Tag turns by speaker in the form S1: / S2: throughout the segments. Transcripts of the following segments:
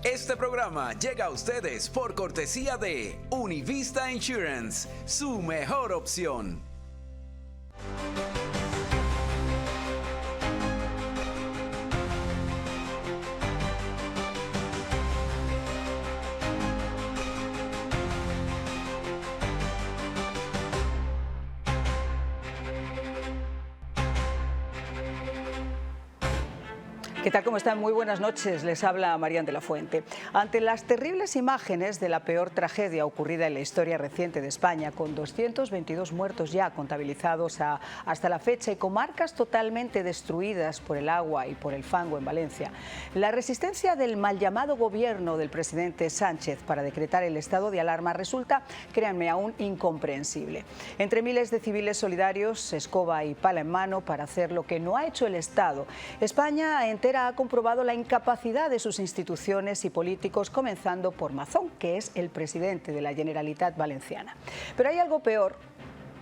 S1: Este programa llega a ustedes por cortesía de Univista Insurance, su mejor opción.
S2: ¿Qué tal? ¿Cómo están? Muy buenas noches. Les habla Marian de la Fuente. Ante las terribles imágenes de la peor tragedia ocurrida en la historia reciente de España, con 222 muertos ya contabilizados hasta la fecha y comarcas totalmente destruidas por el agua y por el fango en Valencia, la resistencia del mal llamado gobierno del presidente Sánchez para decretar el estado de alarma resulta, créanme, aún incomprensible. Entre miles de civiles solidarios, escoba y pala en mano para hacer lo que no ha hecho el Estado, España entera ha comprobado la incapacidad de sus instituciones y políticos, comenzando por Mazón, que es el presidente de la Generalitat Valenciana. Pero hay algo peor,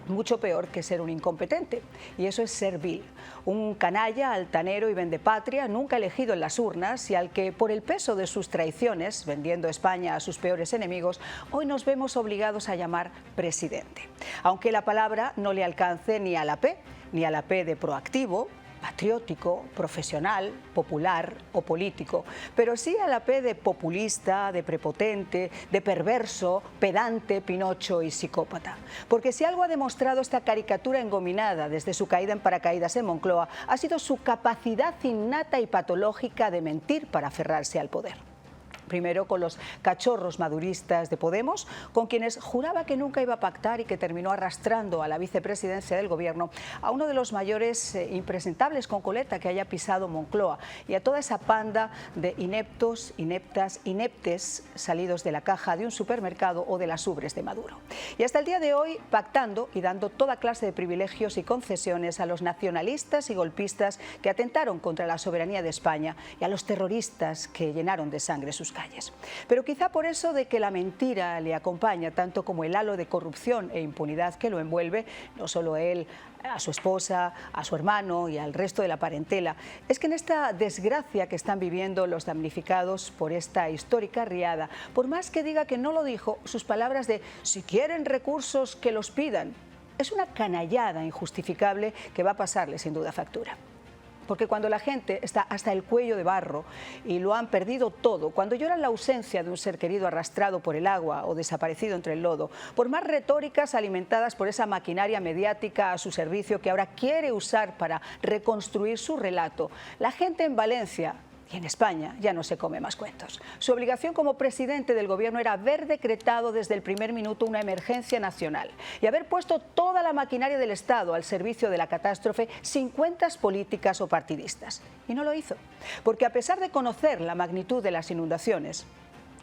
S2: mucho peor que ser un incompetente, y eso es ser vil, un canalla, altanero y vendepatria, nunca elegido en las urnas y al que por el peso de sus traiciones, vendiendo España a sus peores enemigos, hoy nos vemos obligados a llamar presidente. Aunque la palabra no le alcance ni a la P de proactivo, patriótico, profesional, popular o político, pero sí a la P de populista, de prepotente, de perverso, pedante, pinocho y psicópata. Porque si algo ha demostrado esta caricatura engominada desde su caída en paracaídas en Moncloa, ha sido su capacidad innata y patológica de mentir para aferrarse al poder. Primero con los cachorros maduristas de Podemos, con quienes juraba que nunca iba a pactar y que terminó arrastrando a la vicepresidencia del gobierno a uno de los mayores impresentables con coleta que haya pisado Moncloa, y a toda esa panda de ineptos, ineptas, ineptes salidos de la caja de un supermercado o de las ubres de Maduro. Y hasta el día de hoy pactando y dando toda clase de privilegios y concesiones a los nacionalistas y golpistas que atentaron contra la soberanía de España y a los terroristas que llenaron de sangre sus calles. Pero quizá por eso de que la mentira le acompaña tanto como el halo de corrupción e impunidad que lo envuelve, no solo él, a su esposa, a su hermano y al resto de la parentela, es que en esta desgracia que están viviendo los damnificados por esta histórica riada, por más que diga que no lo dijo, sus palabras de "si quieren recursos que los pidan", es una canallada injustificable que va a pasarle sin duda factura. Porque cuando la gente está hasta el cuello de barro y lo han perdido todo, cuando lloran la ausencia de un ser querido arrastrado por el agua o desaparecido entre el lodo, por más retóricas alimentadas por esa maquinaria mediática a su servicio que ahora quiere usar para reconstruir su relato, la gente en Valencia y en España ya no se come más cuentos. Su obligación como presidente del gobierno era haber decretado desde el primer minuto una emergencia nacional y haber puesto toda la maquinaria del Estado al servicio de la catástrofe sin cuentas políticas o partidistas. Y no lo hizo, porque a pesar de conocer la magnitud de las inundaciones,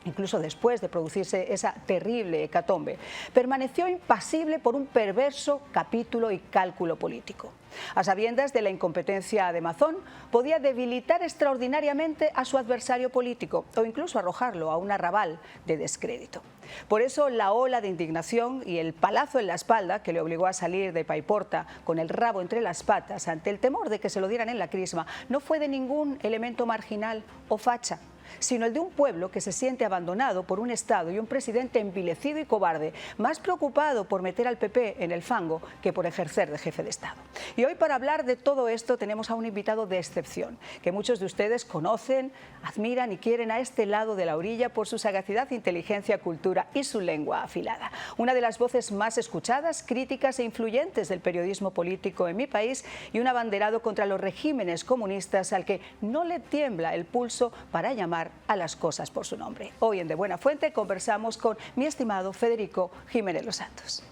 S2: incluso después de producirse esa terrible hecatombe, permaneció impasible por un perverso capítulo y cálculo político. A sabiendas de la incompetencia de Mazón, podía debilitar extraordinariamente a su adversario político o incluso arrojarlo a un arrabal de descrédito. Por eso la ola de indignación y el palazo en la espalda que le obligó a salir de Paiporta con el rabo entre las patas ante el temor de que se lo dieran en la crisma no fue de ningún elemento marginal o facha, sino el de un pueblo que se siente abandonado por un Estado y un presidente envilecido y cobarde, más preocupado por meter al PP en el fango que por ejercer de jefe de Estado. Y hoy, para hablar de todo esto, tenemos a un invitado de excepción, que muchos de ustedes conocen, admiran y quieren a este lado de la orilla por su sagacidad, inteligencia, cultura y su lengua afilada. Una de las voces más escuchadas, críticas e influyentes del periodismo político en mi país y un abanderado contra los regímenes comunistas al que no le tiembla el pulso para llamar a las cosas por su nombre. Hoy en De Buena Fuente conversamos con mi estimado Federico Jiménez Los Santos.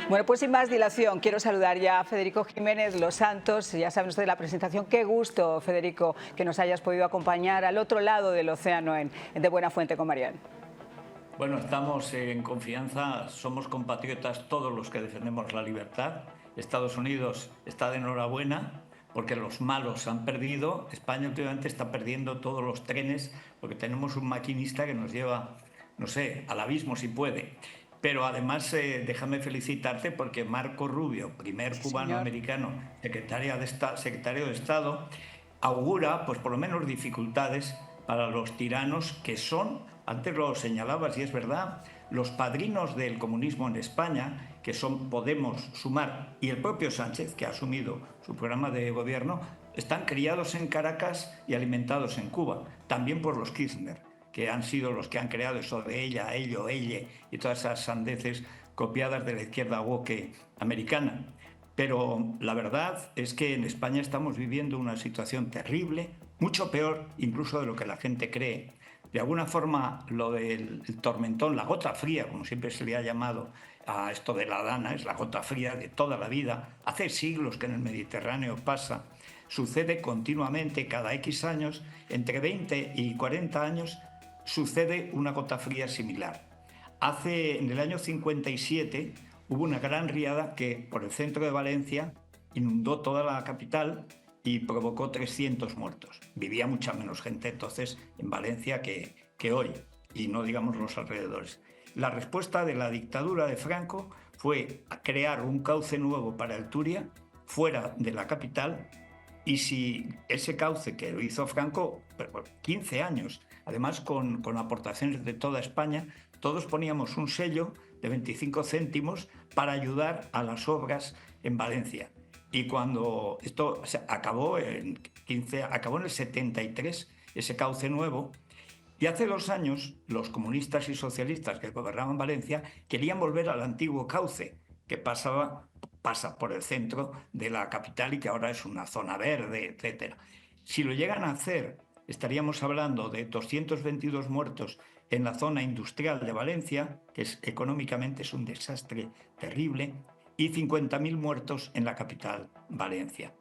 S2: Bueno, pues sin más dilación, quiero saludar ya a Federico Jiménez Los Santos. Ya saben ustedes la presentación. Qué gusto, Federico, que nos hayas podido acompañar al otro lado del océano en De Buena Fuente con Marian.
S3: Bueno, estamos en confianza, somos compatriotas todos los que defendemos la libertad Estados Unidos está de enhorabuena porque los malos han perdido. España últimamente está perdiendo todos los trenes porque tenemos un maquinista que nos lleva, no sé, al abismo si puede. Pero además déjame felicitarte porque Marco Rubio, primer cubano-americano secretario de Estado, augura pues por lo menos dificultades para los tiranos que son, antes lo señalabas y es verdad, los padrinos del comunismo en España, que son Podemos, Sumar y el propio Sánchez, que ha asumido su programa de gobierno, están criados en Caracas y alimentados en Cuba, también por los Kirchner, que han sido los que han creado eso de ella, ello, elle y todas esas sandeces copiadas de la izquierda woke americana. Pero la verdad es que en España estamos viviendo una situación terrible, mucho peor incluso de lo que la gente cree. De alguna forma, lo del tormentón, la gota fría, como siempre se le ha llamado a esto de la Dana, es la gota fría de toda la vida. Hace siglos que en el Mediterráneo pasa. Sucede continuamente, cada X años, entre 20 y 40 años, sucede una gota fría similar. En el año 57 hubo una gran riada que por el centro de Valencia inundó toda la capital y provocó 300 muertos. Vivía mucha menos gente entonces en Valencia que hoy, y no digamos los alrededores. La respuesta de la dictadura de Franco fue a crear un cauce nuevo para el Turia fuera de la capital, y si ese cauce que lo hizo Franco, 15 años, además con aportaciones de toda España, todos poníamos un sello de 25 céntimos para ayudar a las obras en Valencia. Y cuando esto acabó en el 73, ese cauce nuevo, y hace 2 años los comunistas y socialistas que gobernaban Valencia querían volver al antiguo cauce, que pasa por el centro de la capital y que ahora es una zona verde, etc. Si lo llegan a hacer, estaríamos hablando de 222 muertos en la zona industrial de Valencia, que económicamente es un desastre terrible, y 50.000 muertos en la capital, Valencia.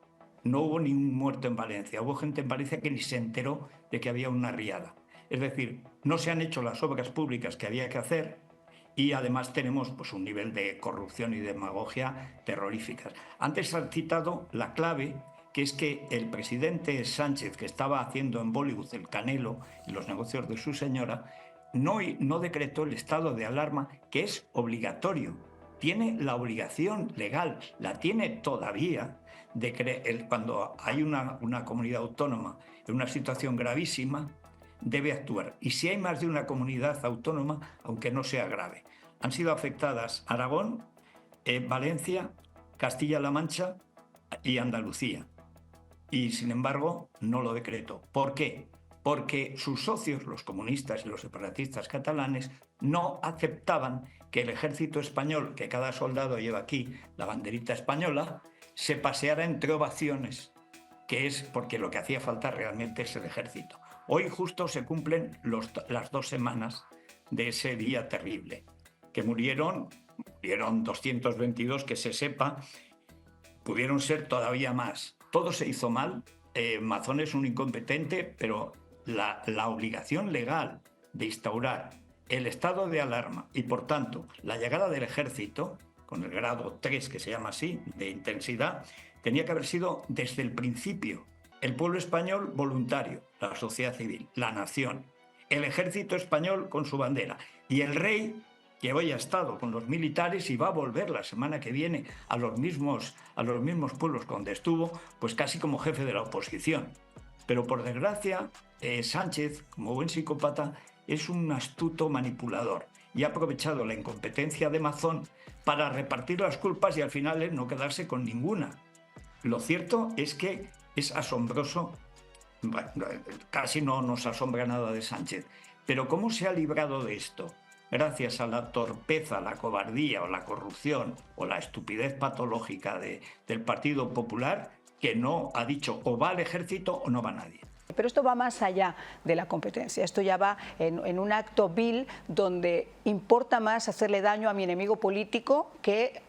S3: No hubo ningún muerto en Valencia, hubo gente en Valencia que ni se enteró de que había una riada. Es decir, no se han hecho las obras públicas que había que hacer y además tenemos pues, un nivel de corrupción y demagogia terroríficas. Antes has citado la clave, que es que el presidente Sánchez, que estaba haciendo en Bollywood el Canelo y los negocios de su señora, no decretó el estado de alarma, que es obligatorio. Tiene la obligación legal, la tiene todavía, de cuando hay una comunidad autónoma en una situación gravísima, debe actuar. Y si hay más de una comunidad autónoma, aunque no sea grave. Han sido afectadas Aragón, Valencia, Castilla-La Mancha y Andalucía. Y sin embargo, no lo decretó. ¿Por qué? Porque sus socios, los comunistas y los separatistas catalanes, no aceptaban que el ejército español, que cada soldado lleva aquí la banderita española, se paseara entre ovaciones, que es porque lo que hacía falta realmente es el ejército. Hoy justo se cumplen las 2 semanas de ese día terrible, que murieron 222, que se sepa, pudieron ser todavía más. Todo se hizo mal, Mazón es un incompetente, pero la obligación legal de instaurar el estado de alarma y, por tanto, la llegada del ejército, con el grado 3, que se llama así, de intensidad, tenía que haber sido desde el principio. El pueblo español voluntario, la sociedad civil, la nación, el ejército español con su bandera y el rey, que hoy ha estado con los militares y va a volver la semana que viene a los mismos pueblos donde estuvo, pues casi como jefe de la oposición. Pero por desgracia, Sánchez, como buen psicópata, es un astuto manipulador y ha aprovechado la incompetencia de Mazón para repartir las culpas y al final no quedarse con ninguna. Lo cierto es que es asombroso, bueno, casi no nos asombra nada de Sánchez, pero ¿cómo se ha librado de esto? Gracias a la torpeza, la cobardía o la corrupción o la estupidez patológica del Partido Popular, que no ha dicho o va al ejército o no va nadie.
S2: Pero esto va más allá de la competencia, esto ya va en un acto vil donde importa más hacerle daño a mi enemigo político que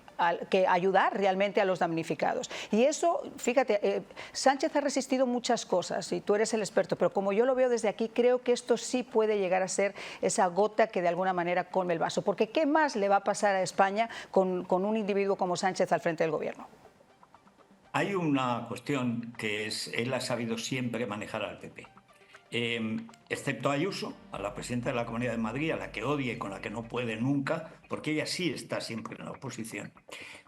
S2: que ayudar realmente a los damnificados. Y eso, fíjate, Sánchez ha resistido muchas cosas y tú eres el experto, pero como yo lo veo desde aquí, creo que esto sí puede llegar a ser esa gota que de alguna manera colme el vaso. Porque ¿qué más le va a pasar a España con un individuo como Sánchez al frente del gobierno?
S3: Hay una cuestión que es, él ha sabido siempre manejar al PP. Excepto a Ayuso, a la presidenta de la Comunidad de Madrid, a la que odia y con la que no puede nunca, porque ella sí está siempre en la oposición.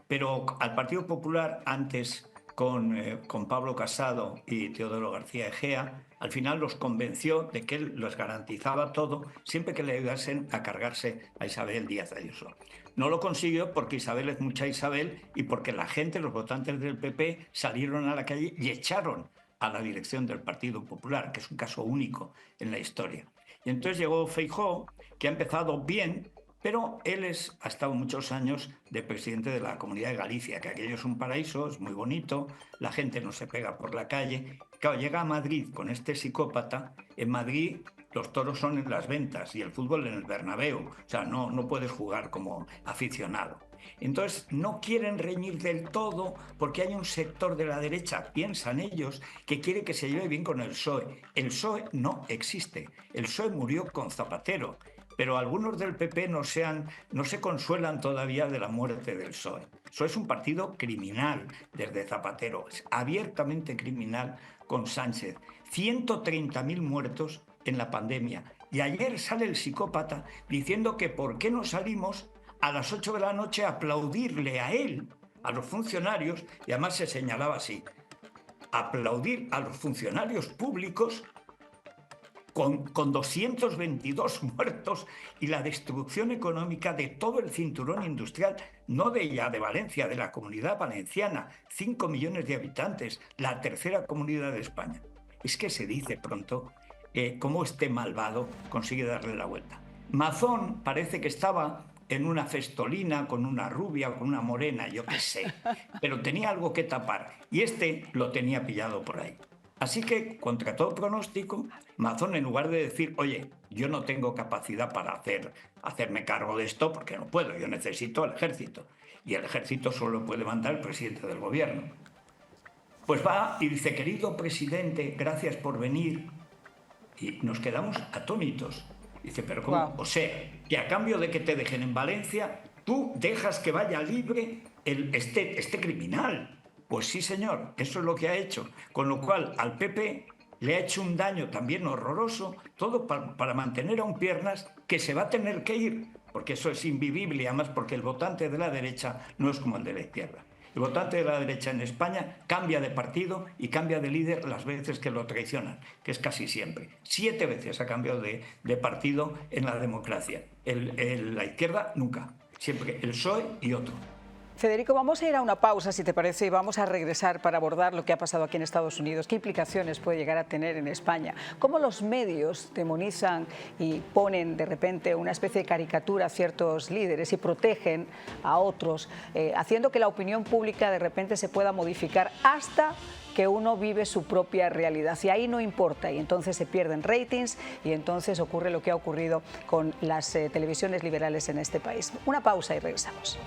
S3: Pero al Partido Popular, antes con Pablo Casado y Teodoro García Egea, al final los convenció de que él les garantizaba todo siempre que le ayudasen a cargarse a Isabel Díaz Ayuso. No lo consiguió porque Isabel es mucha Isabel y porque la gente, los votantes del PP, salieron a la calle y echaron a la dirección del Partido Popular, que es un caso único en la historia. Y entonces llegó Feijóo, que ha empezado bien, pero él ha estado muchos años de presidente de la Comunidad de Galicia, que aquello es un paraíso, es muy bonito, la gente no se pega por la calle. Claro, llega a Madrid con este psicópata. En Madrid los toros son en las ventas y el fútbol en el Bernabéu. O sea, no puedes jugar como aficionado. Entonces no quieren reñir del todo porque hay un sector de la derecha, piensan ellos, que quiere que se lleve bien con el PSOE. El PSOE no existe. El PSOE murió con Zapatero. Pero algunos del PP no se consuelan todavía de la muerte del PSOE. El PSOE es un partido criminal desde Zapatero, es abiertamente criminal con Sánchez. 130.000 muertos en la pandemia. Y ayer sale el psicópata diciendo que por qué no salimos a las 8 de la noche a aplaudirle a él, a los funcionarios, y además se señalaba así, aplaudir a los funcionarios públicos con 222 muertos y la destrucción económica de todo el cinturón industrial, no de ella, de Valencia, de la Comunidad Valenciana, 5 millones de habitantes, la tercera comunidad de España. Es que se dice pronto cómo este malvado consigue darle la vuelta. Mazón parece que estaba en una festolina con una rubia o con una morena, yo qué sé, pero tenía algo que tapar y este lo tenía pillado por ahí. Así que, contra todo pronóstico, Mazón, en lugar de decir, oye, yo no tengo capacidad para hacerme cargo de esto porque no puedo, yo necesito el ejército. Y el ejército solo puede mandar el presidente del gobierno. Pues va y dice, querido presidente, gracias por venir. Y nos quedamos atónitos. Dice, pero ¿cómo? Wow. O sea, que a cambio de que te dejen en Valencia, tú dejas que vaya libre este criminal. Pues sí, señor, eso es lo que ha hecho. Con lo cual, al PP le ha hecho un daño también horroroso, todo para mantener aún piernas, que se va a tener que ir, porque eso es invivible, además porque el votante de la derecha no es como el de la izquierda. El votante de la derecha en España cambia de partido y cambia de líder las veces que lo traicionan, que es casi siempre. 7 veces ha cambiado de partido en la democracia. La izquierda nunca, siempre el PSOE y otro.
S2: Federico, vamos a ir a una pausa, si te parece, y vamos a regresar para abordar lo que ha pasado aquí en Estados Unidos. ¿Qué implicaciones puede llegar a tener en España? ¿Cómo los medios demonizan y ponen de repente una especie de caricatura a ciertos líderes y protegen a otros, haciendo que la opinión pública de repente se pueda modificar hasta que uno vive su propia realidad? Y ahí no importa, y entonces se pierden ratings y entonces ocurre lo que ha ocurrido con las televisiones liberales en este país. Una pausa y regresamos.